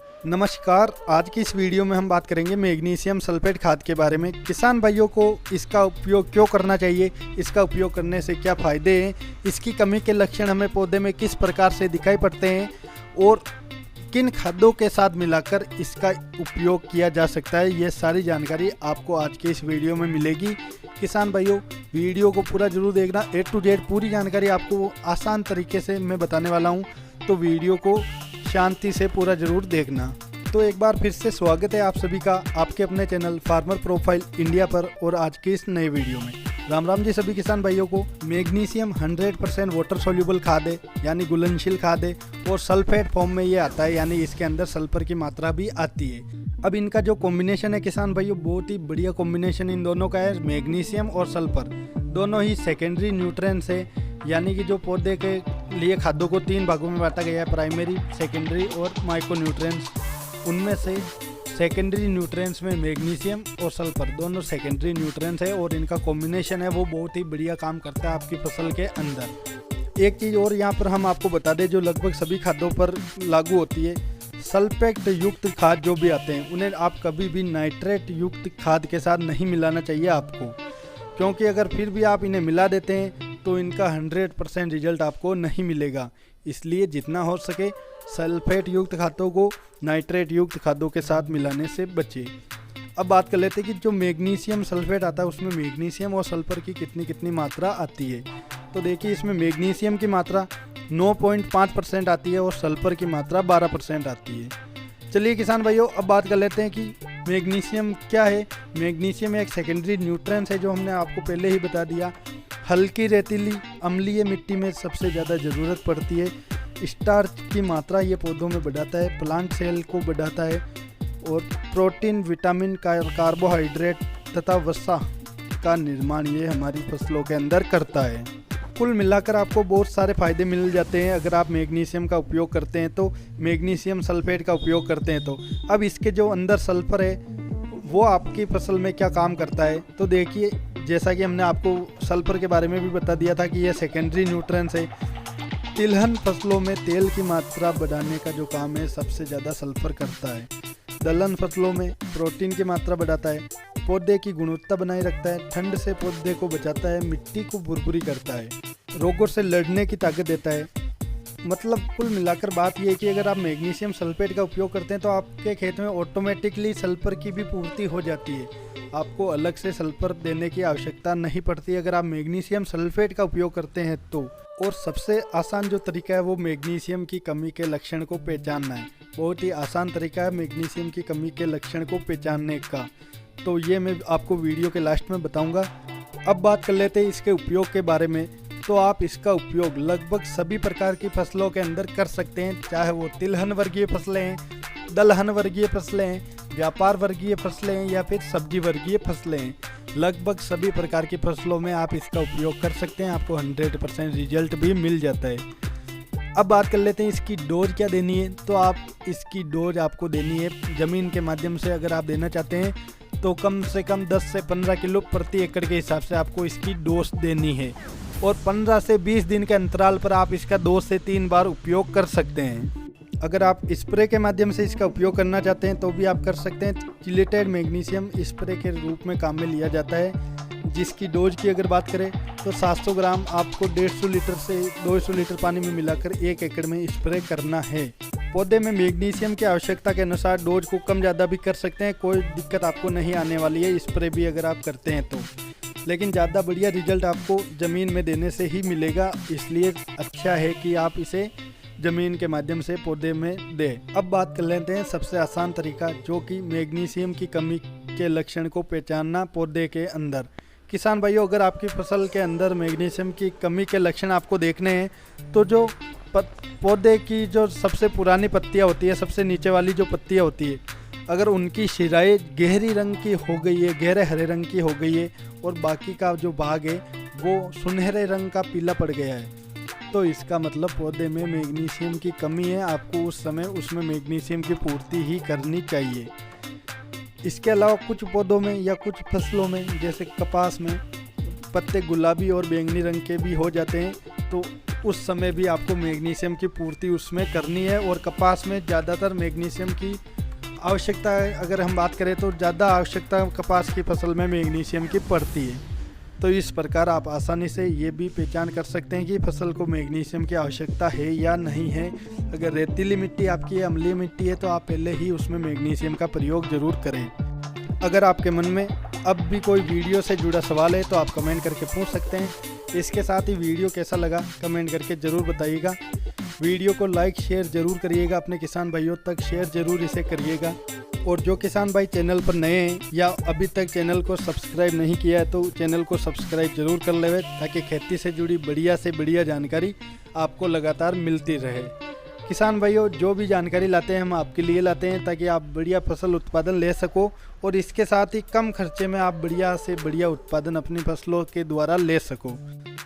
नमस्कार। आज की इस वीडियो में हम बात करेंगे मैग्नीशियम सल्फेट खाद के बारे में। किसान भाइयों को इसका उपयोग क्यों करना चाहिए, इसका उपयोग करने से क्या फ़ायदे हैं, इसकी कमी के लक्षण हमें पौधे में किस प्रकार से दिखाई पड़ते हैं और किन खादों के साथ मिलाकर इसका उपयोग किया जा सकता है, ये सारी जानकारी आपको आज के इस वीडियो में मिलेगी। किसान भाइयों, वीडियो को पूरा जरूर देखना। A to Z पूरी जानकारी आपको आसान तरीके से मैं बताने वाला हूँ, तो वीडियो को शांति से पूरा जरूर देखना। तो एक बार फिर से स्वागत है आप सभी का आपके अपने चैनल फार्मर प्रोफाइल इंडिया पर और आज के इस नए वीडियो में। राम राम जी सभी किसान भाइयों को। मैग्नीशियम 100% वाटर सोल्यूबल खाद है, यानी घुलनशील खाद है और सल्फेट फॉर्म में ये आता है, यानी इसके अंदर सल्फर की मात्रा भी आती है। अब इनका जो कॉम्बिनेशन है किसान भाइयों, बहुत ही बढ़िया कॉम्बिनेशन इन दोनों का है। मैग्नीशियम और सल्फर दोनों ही सेकेंडरी न्यूट्रिएंट्स है, यानी कि जो पौधे के लिए खाद्यों को 3 भागों में बांटा गया है, प्राइमरी, सेकेंडरी और माइक्रो न्यूट्रिएंट्स। उनमें से सेकेंडरी न्यूट्रिएंट्स में मैग्नीशियम और सल्फर दोनों सेकेंडरी न्यूट्रिएंट्स है और इनका कॉम्बिनेशन है वो बहुत ही बढ़िया काम करता है आपकी फसल के अंदर। एक चीज़ और यहाँ पर हम आपको बता दें जो लगभग सभी खादों पर लागू होती है, सल्फेट युक्त खाद जो भी आते हैं उन्हें आप कभी भी नाइट्रेट युक्त खाद के साथ नहीं मिलाना चाहिए आपको, क्योंकि अगर फिर भी आप इन्हें मिला देते हैं तो इनका 100% रिजल्ट आपको नहीं मिलेगा। इसलिए जितना हो सके सल्फेट युक्त खादों को नाइट्रेट युक्त खादों के साथ मिलाने से बचे। अब बात कर लेते हैं कि जो मैग्नीशियम सल्फेट आता है उसमें मैग्नीशियम और सल्फर की कितनी मात्रा आती है। तो देखिए, इसमें मैग्नीशियम की मात्रा 9.5% आती है और सल्फर की मात्रा 12% आती है। चलिए किसान भाइयों, अब बात कर लेते हैं कि मैग्नीशियम क्या है। मैग्नीशियम एक सेकेंडरी न्यूट्रिएंट्स है जो हमने आपको पहले ही बता दिया। हल्की रेतीली अम्लीय मिट्टी में सबसे ज़्यादा ज़रूरत पड़ती है। स्टार्च की मात्रा ये पौधों में बढ़ाता है, प्लांट सेल को बढ़ाता है और प्रोटीन, विटामिन, कार्बोहाइड्रेट तथा वसा का निर्माण ये हमारी फसलों के अंदर करता है। कुल मिलाकर आपको बहुत सारे फ़ायदे मिल जाते हैं अगर आप मैग्नीशियम का उपयोग करते हैं तो, मैग्नीशियम सल्फेट का उपयोग करते हैं तो। अब इसके जो अंदर सल्फर है वो आपकी फसल में क्या काम करता है, तो देखिए, जैसा कि हमने आपको सल्फर के बारे में भी बता दिया था कि यह सेकेंडरी न्यूट्रिएंट्स है। तिलहन फसलों में तेल की मात्रा बढ़ाने का जो काम है सबसे ज़्यादा सल्फर करता है। दलहन फसलों में प्रोटीन की मात्रा बढ़ाता है, पौधे की गुणवत्ता बनाए रखता है, ठंड से पौधे को बचाता है, मिट्टी को भुरभुरी करता है, रोगों से लड़ने की ताकत देता है। मतलब कुल मिलाकर बात यह है कि अगर आप मैग्नीशियम सल्फेट का उपयोग करते हैं तो आपके खेत में ऑटोमेटिकली सल्फर की भी पूर्ति हो जाती है, आपको अलग से सल्फर देने की आवश्यकता नहीं पड़ती अगर आप मैग्नीशियम सल्फेट का उपयोग करते हैं तो। और सबसे आसान जो तरीका है वो मैग्नीशियम की कमी के लक्षण को पहचानना है। बहुत ही आसान तरीका है मैग्नीशियम की कमी के लक्षण को पहचानने का, तो ये मैं आपको वीडियो के लास्ट में बताऊंगा। अब बात कर लेते हैं इसके उपयोग के बारे में। तो आप इसका उपयोग लगभग सभी प्रकार की फसलों के अंदर कर सकते हैं, चाहे वो तिलहन वर्गीय फसलें हैं, दलहन वर्गीय फसलें हैं, व्यापार वर्गीय फसलें हैं या फिर सब्जी वर्गीय फसलें हैं। लगभग सभी प्रकार की फसलों में आप इसका उपयोग कर सकते हैं, आपको 100% रिजल्ट भी मिल जाता है। अब बात कर लेते हैं इसकी डोज क्या देनी है। तो आप इसकी डोज आपको देनी है ज़मीन के माध्यम से, अगर आप देना चाहते हैं तो कम से कम 10 से 15 किलो प्रति एकड़ के हिसाब से आपको इसकी डोज देनी है और 15 से 20 दिन के अंतराल पर आप इसका 2 से 3 बार उपयोग कर सकते हैं। अगर आप स्प्रे के माध्यम से इसका उपयोग करना चाहते हैं तो भी आप कर सकते हैं। चिलेटेड मैग्नीशियम स्प्रे के रूप में काम में लिया जाता है, जिसकी डोज की अगर बात करें तो 700 ग्राम आपको 150 लीटर से 200 लीटर पानी में मिलाकर 1 एकड़ में स्प्रे करना है। पौधे में मैग्नीशियम की आवश्यकता के अनुसार डोज को कम ज़्यादा भी कर सकते हैं, कोई दिक्कत आपको नहीं आने वाली है स्प्रे भी अगर आप करते हैं तो। लेकिन ज़्यादा बढ़िया रिजल्ट आपको ज़मीन में देने से ही मिलेगा, इसलिए अच्छा है कि आप इसे ज़मीन के माध्यम से पौधे में दें। अब बात कर लेते हैं सबसे आसान तरीका, जो कि मैग्नीशियम की कमी के लक्षण को पहचानना पौधे के अंदर। किसान भाइयों, अगर आपकी फसल के अंदर मैग्नीशियम की कमी के लक्षण आपको देखने हैं तो जो पौधे की जो सबसे पुरानी पत्तियां होती है, सबसे नीचे वाली जो पत्तियां होती है, अगर उनकी शिराएं गहरी रंग की हो गई है, गहरे हरे रंग की हो गई है और बाकी का जो भाग है वो सुनहरे रंग का पीला पड़ गया है, तो इसका मतलब पौधे में मैग्नीशियम की कमी है। आपको उस समय उसमें मैग्नीशियम की पूर्ति ही करनी चाहिए। इसके अलावा कुछ पौधों में या कुछ फसलों में, जैसे कपास में, पत्ते गुलाबी और बैंगनी रंग के भी हो जाते हैं, तो उस समय भी आपको मैग्नीशियम की पूर्ति उसमें करनी है। और कपास में ज़्यादातर मैग्नीशियम की आवश्यकता है, अगर हम बात करें तो ज़्यादा आवश्यकता कपास की फसल में मैग्नीशियम की पड़ती है। तो इस प्रकार आप आसानी से ये भी पहचान कर सकते हैं कि फसल को मैग्नीशियम की आवश्यकता है या नहीं है। अगर रेतीली मिट्टी आपकी अम्लीय मिट्टी है तो आप पहले ही उसमें मैग्नीशियम का प्रयोग ज़रूर करें। अगर आपके मन में अब भी कोई वीडियो से जुड़ा सवाल है तो आप कमेंट करके पूछ सकते हैं। इसके साथ ही वीडियो कैसा लगा कमेंट करके ज़रूर बताइएगा। वीडियो को लाइक शेयर ज़रूर करिएगा, अपने किसान भाइयों तक शेयर ज़रूर इसे करिएगा। और जो किसान भाई चैनल पर नए हैं या अभी तक चैनल को सब्सक्राइब नहीं किया है तो चैनल को सब्सक्राइब ज़रूर कर लेवे, ताकि खेती से जुड़ी बढ़िया से बढ़िया जानकारी आपको लगातार मिलती रहे। किसान भाइयों, जो भी जानकारी लाते हैं हम आपके लिए लाते हैं ताकि आप बढ़िया फसल उत्पादन ले सको और इसके साथ ही कम खर्चे में आप बढ़िया से बढ़िया उत्पादन अपनी फसलों के द्वारा ले सको।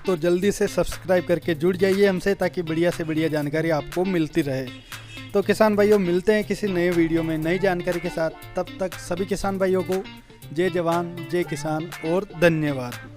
तो जल्दी से सब्सक्राइब करके जुड़ जाइए हमसे, ताकि बढ़िया से बढ़िया जानकारी आपको मिलती रहे। तो किसान भाइयों, मिलते हैं किसी नए वीडियो में नई जानकारी के साथ। तब तक सभी किसान भाइयों को जय जवान जय किसान और धन्यवाद।